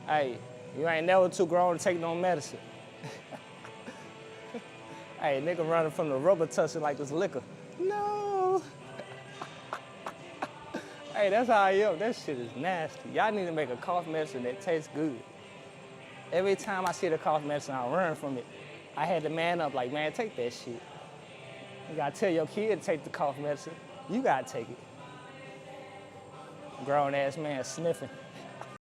Hey, you ain't never too grown to take no medicine. Hey, nigga running from the rubber tussin like it's liquor. No. Hey, that's how I am. That shit is nasty. Y'all need to make a cough medicine that tastes good. Every time I see the cough medicine, I run from it. I had to man up like, man, take that shit. You gotta tell your kid to take the cough medicine. You gotta take it. Grown ass man sniffing.